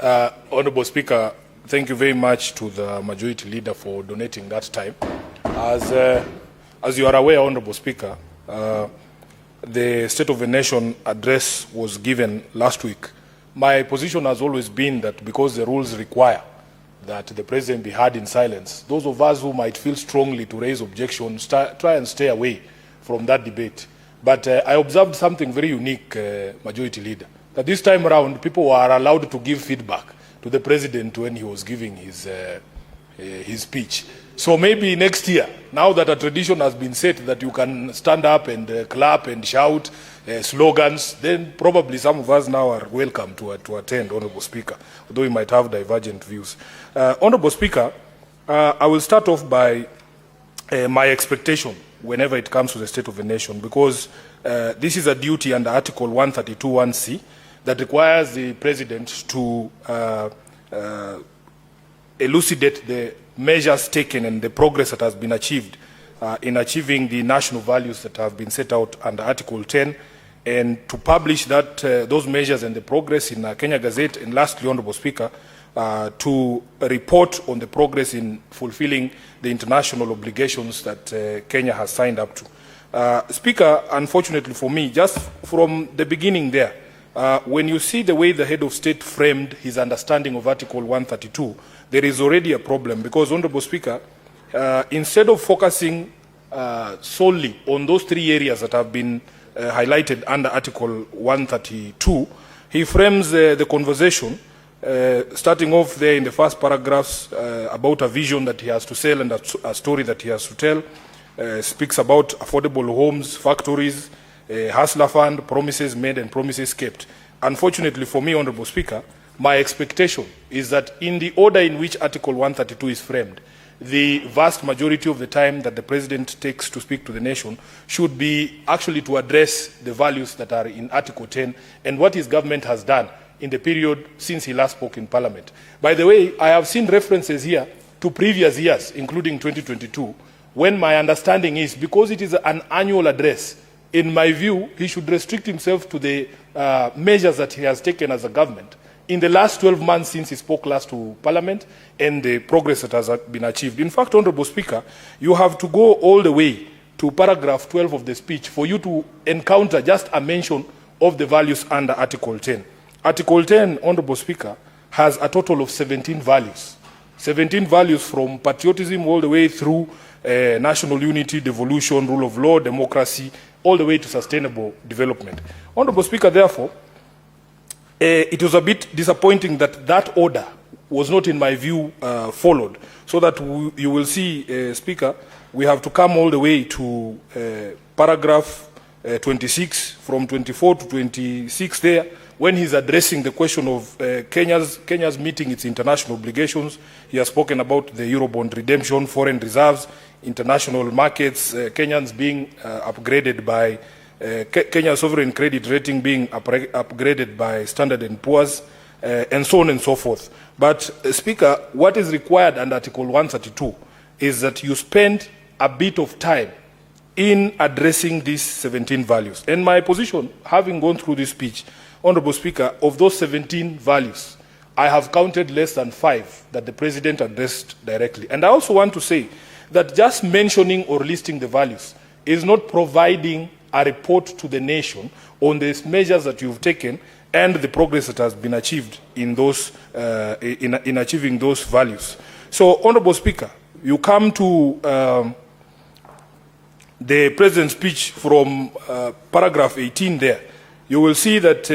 Honorable Speaker, thank you very much to the Majority Leader for donating that time. As you are aware, Honorable Speaker, the State of the Nation address was given last week. My position has always been that because the rules require that the President be heard in silence, those of us who might feel strongly to raise objections try and stay away from that debate. But I observed something very unique, Majority Leader, that this time around people were allowed to give feedback to the President when he was giving his speech. So maybe next year, now that a tradition has been set that you can stand up and clap and shout slogans, then probably some of us now are welcome to attend, Honorable Speaker, although we might have divergent views. Honorable Speaker, I will start off by my expectation whenever it comes to the State of the Nation, because this is a duty under Article 132(1)(c) that requires the President to elucidate the measures taken and the progress that has been achieved in achieving the national values that have been set out under Article 10, and to publish that those measures and the progress in Kenya Gazette, and lastly, Honorable Speaker, to report on the progress in fulfilling the international obligations that Kenya has signed up to. Speaker, unfortunately for me, just from the beginning there, when you see the way the head of state framed his understanding of Article 132, there is already a problem, because, Honorable Speaker, instead of focusing solely on those three areas that have been highlighted under Article 132, he frames the conversation starting off there in the first paragraphs about a vision that he has to sell and a story that he has to tell, speaks about affordable homes, factories, hustler fund, promises made and promises kept. Unfortunately for me, Honorable Speaker, my expectation is that in the order in which Article 132 is framed, the vast majority of the time that the President takes to speak to the nation should be actually to address the values that are in Article 10 and what his government has done in the period since he last spoke in Parliament. By the way, I have seen references here to previous years, including 2022, when my understanding is, because it is an annual address, in my view, he should restrict himself to the measures that he has taken as a government in the last 12 months since he spoke last to Parliament and the progress that has been achieved. In fact, Honorable Speaker, you have to go all the way to paragraph 12 of the speech for you to encounter just a mention of the values under Article 10. Article 10, Honorable Speaker, has a total of 17 values. 17 values from patriotism all the way through national unity, devolution, rule of law, democracy, all the way to sustainable development. Honorable Speaker, therefore, it was a bit disappointing that that order was not, in my view, followed. So that you will see, Speaker, we have to come all the way to paragraph 26, from 24 to 26 there, when he's addressing the question of Kenya's meeting its international obligations. He has spoken about the Eurobond redemption, foreign reserves, international markets, Kenyans being upgraded by Kenya's sovereign credit rating being upgraded by Standard & Poor's, and so on and so forth. But, Speaker, what is required under Article 132 is that you spend a bit of time in addressing these 17 values. And my position, having gone through this speech, Honorable Speaker, of those 17 values, I have counted less than 5 that the President addressed directly. And I also want to say that just mentioning or listing the values is not providing a report to the nation on the measures that you've taken and the progress that has been achieved in those in achieving those values. So, Honorable Speaker, you come to the President's speech from paragraph 18 there. You will see that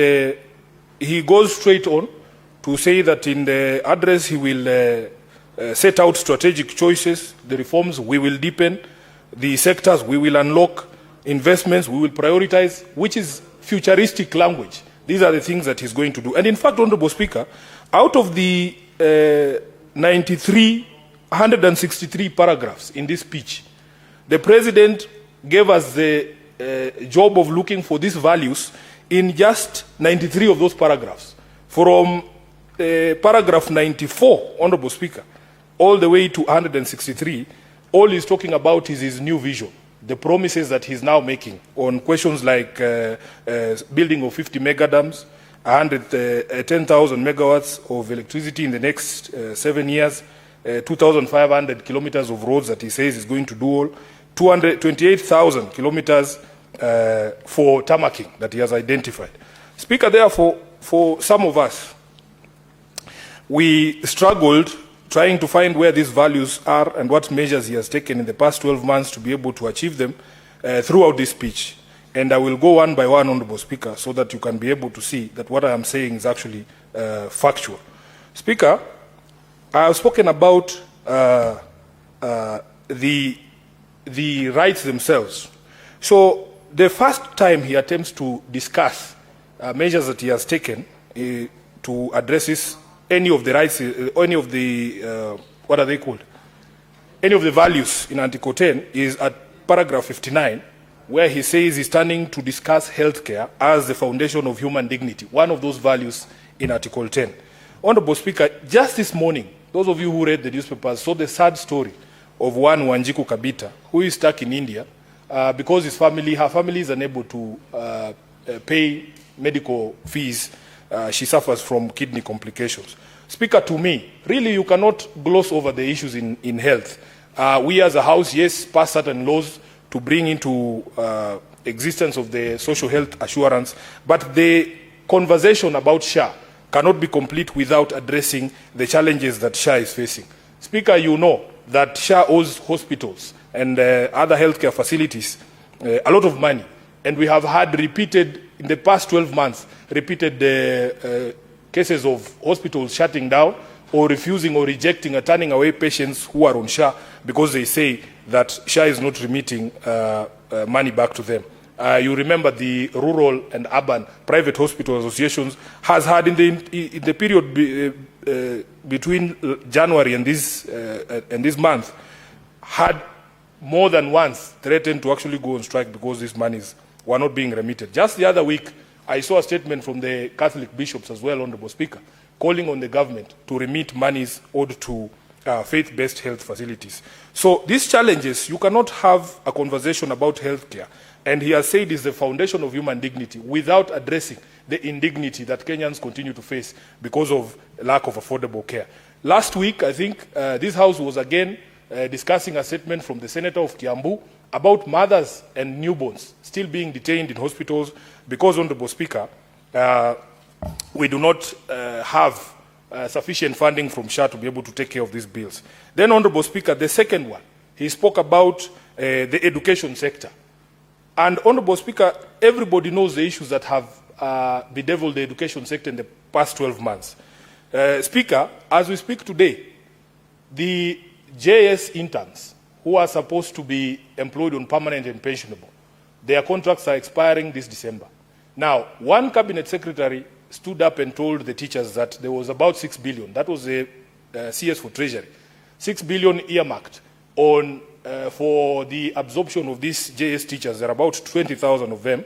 he goes straight on to say that in the address he will set out strategic choices, the reforms we will deepen, the sectors we will unlock, investments we will prioritize, which is futuristic language. These are the things that he's going to do. And in fact, Honorable Speaker, out of the 163 paragraphs in this speech, the President gave us the job of looking for these values in just 93 of those paragraphs. From paragraph 94, Honorable Speaker, all the way to 163, all he's talking about is his new vision, the promises that he's now making on questions like building of 50 mega dams, 10,000 megawatts of electricity in the next 7 years, 2,500 kilometers of roads that he says is going to do all, 228,000 kilometers for tarmacking that he has identified. Speaker, therefore, for some of us, we struggled trying to find where these values are and what measures he has taken in the past 12 months to be able to achieve them throughout this speech. And I will go one by one, Honorable Speaker, so that you can be able to see that what I am saying is actually factual. Speaker, I have spoken about the rights themselves. So the first time he attempts to discuss measures that he has taken to address any of the rights, any of the, what are they called? Any of the values in Article 10 is at paragraph 59, where he says he's turning to discuss healthcare as the foundation of human dignity, one of those values in Article 10. Honorable Speaker, just this morning, those of you who read the newspapers saw the sad story of one Wanjiku Kabita, who is stuck in India because her family is unable to pay medical fees. She suffers from kidney complications. Speaker, to me, really you cannot gloss over the issues in health. We as a House, yes, pass certain laws to bring into existence of the social health assurance, but the conversation about SHA cannot be complete without addressing the challenges that SHA is facing. Speaker, you know that SHA owes hospitals and other healthcare facilities a lot of money, and we have had repeated, in the past 12 months, repeated cases of hospitals shutting down or refusing or rejecting or turning away patients who are on SHA because they say that SHA is not remitting money back to them. You remember the rural and urban private hospital associations has had in the period between January and this month had more than once threatened to actually go on strike because these monies were not being remitted. Just the other week, I saw a statement from the Catholic bishops as well, Honorable Speaker, calling on the government to remit monies owed to faith-based health facilities. So these challenges, you cannot have a conversation about healthcare, and he has said is the foundation of human dignity, without addressing the indignity that Kenyans continue to face because of lack of affordable care. Last week, I think this House was again discussing a statement from the Senator of Kiambu about mothers and newborns still being detained in hospitals because, Honorable Speaker, we do not have sufficient funding from SHA to be able to take care of these bills. Then, Honorable Speaker, the second one, he spoke about the education sector. And, Honorable Speaker, everybody knows the issues that have bedeviled the education sector in the past 12 months. Speaker, as we speak today, the JS interns who are supposed to be employed on permanent and pensionable, their contracts are expiring this December. Now, one cabinet secretary stood up and told the teachers that there was about 6 billion. That was the CS for Treasury. 6 billion earmarked on for the absorption of these JS teachers. There are about 20,000 of them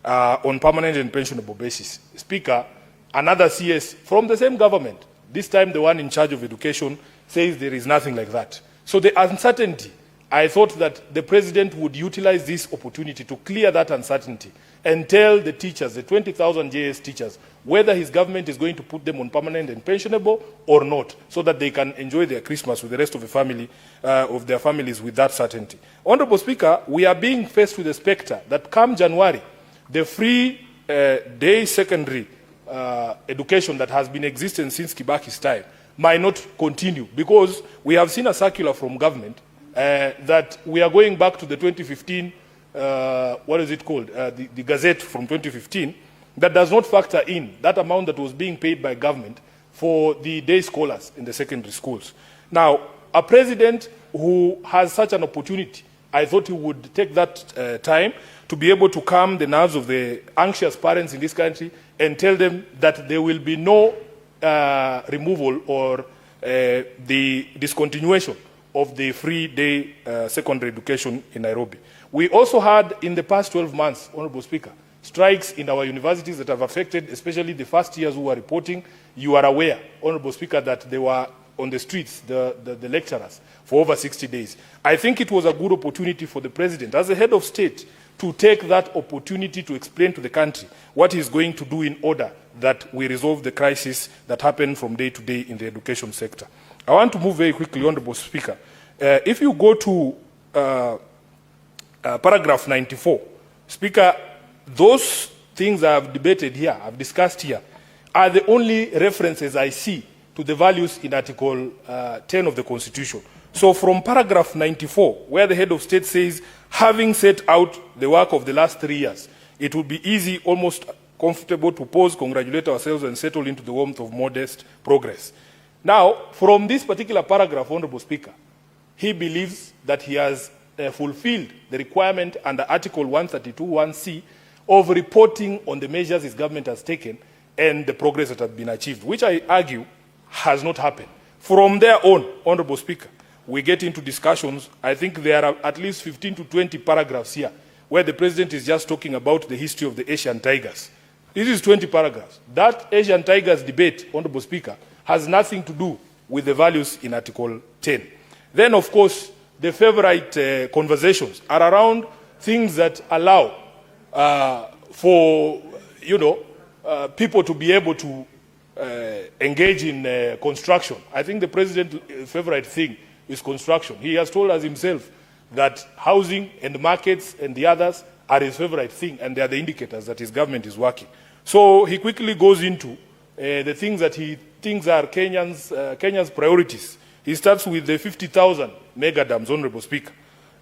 on permanent and pensionable basis. Speaker, another CS from the same government, this time the one in charge of education, says there is nothing like that. So the uncertainty, I thought that the president would utilize this opportunity to clear that uncertainty and tell the teachers, the 20,000 JS teachers, whether his government is going to put them on permanent and pensionable or not, so that they can enjoy their Christmas with the rest of the family, of their families with that certainty. Honorable Speaker, we are being faced with the spectre that come January, the free day secondary education that has been existing since Kibaki's time might not continue, because we have seen a circular from government that we are going back to the 2015, what is it called, the Gazette from 2015, that does not factor in that amount that was being paid by government for the day scholars in the secondary schools. Now, a president who has such an opportunity, I thought he would take that time to be able to calm the nerves of the anxious parents in this country and tell them that there will be no removal or the discontinuation of the free day secondary education in Nairobi. We also had, in the past 12 months, Honorable Speaker, strikes in our universities that have affected, especially the first years who are reporting. You are aware, Honorable Speaker, that they were on the streets, the lecturers, for over 60 days. I think it was a good opportunity for the president, as a head of state, to take that opportunity to explain to the country what he's going to do in order that we resolve the crisis that happen from day to day in the education sector. I want to move very quickly, Honorable Speaker. If you go to paragraph 94, Speaker, those things I have debated here, I've discussed here, are the only references I see to the values in Article 10 of the Constitution. So from paragraph 94, where the head of state says, having set out the work of the last 3 years, it would be easy, almost comfortable to pause, congratulate ourselves, and settle into the warmth of modest progress. Now, from this particular paragraph, Honorable Speaker, he believes that he has fulfilled the requirement under Article 132(1)(c) of reporting on the measures his government has taken and the progress that has been achieved, which I argue has not happened. From there on, Honorable Speaker, we get into discussions. I think there are at least 15 to 20 paragraphs here where the President is just talking about the history of the Asian tigers. This is 20 paragraphs. That Asian tigers debate, Honorable Speaker, has nothing to do with the values in Article 10. Then, of course, the favorite conversations are around things that allow for, people to be able to engage in construction. I think the President's favorite thing is construction. He has told us himself that housing and markets and the others are his favorite thing, and they are the indicators that his government is working. So he quickly goes into the things that he thinks are Kenya's priorities. He starts with the 50,000 mega dams, Honorable Speaker,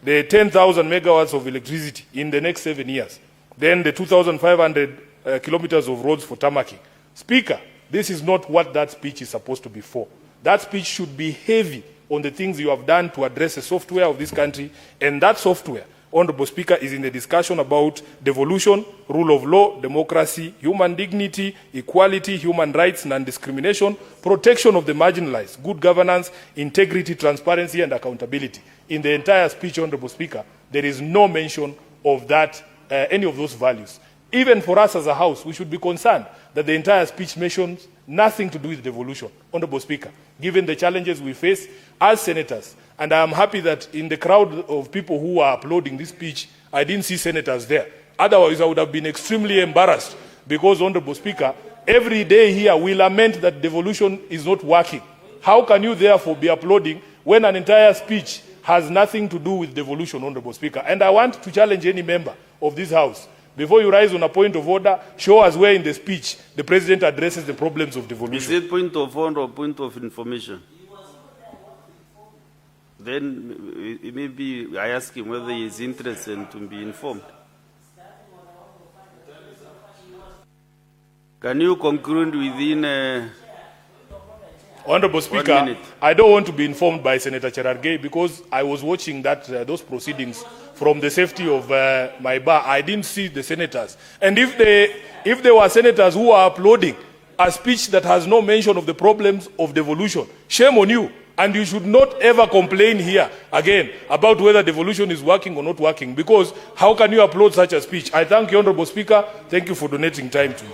the 10,000 megawatts of electricity in the next 7 years, then the 2,500 kilometers of roads for tarmacking. Speaker, this is not what that speech is supposed to be for. That speech should be heavy on the things you have done to address the software of this country, and that software, Honorable Speaker, is in the discussion about devolution, rule of law, democracy, human dignity, equality, human rights, non-discrimination, protection of the marginalized, good governance, integrity, transparency, and accountability. In the entire speech, Honorable Speaker, there is no mention of that, any of those values. Even for us as a House, we should be concerned that the entire speech mentions nothing to do with devolution, Honorable Speaker, given the challenges we face as senators. And I am happy that in the crowd of people who are applauding this speech, I didn't see senators there. Otherwise, I would have been extremely embarrassed because, Honorable Speaker, every day here we lament that devolution is not working. How can you therefore be applauding when an entire speech has nothing to do with devolution, Honorable Speaker? And I want to challenge any member of this House. Before you rise on a point of order, show us where in the speech the President addresses the problems of devolution. Is it point of order or point of information? Then maybe I ask him whether he is interested in to be informed. Can you conclude within Honorable Speaker, I don't want to be informed by Senator Cherargei because I was watching those proceedings from the safety of my bar. I didn't see the senators. And if there were senators who are uploading a speech that has no mention of the problems of devolution, shame on you. And you should not ever complain here again about whether devolution is working or not working, because how can you upload such a speech? I thank you, Honorable Speaker. Thank you for donating time to me.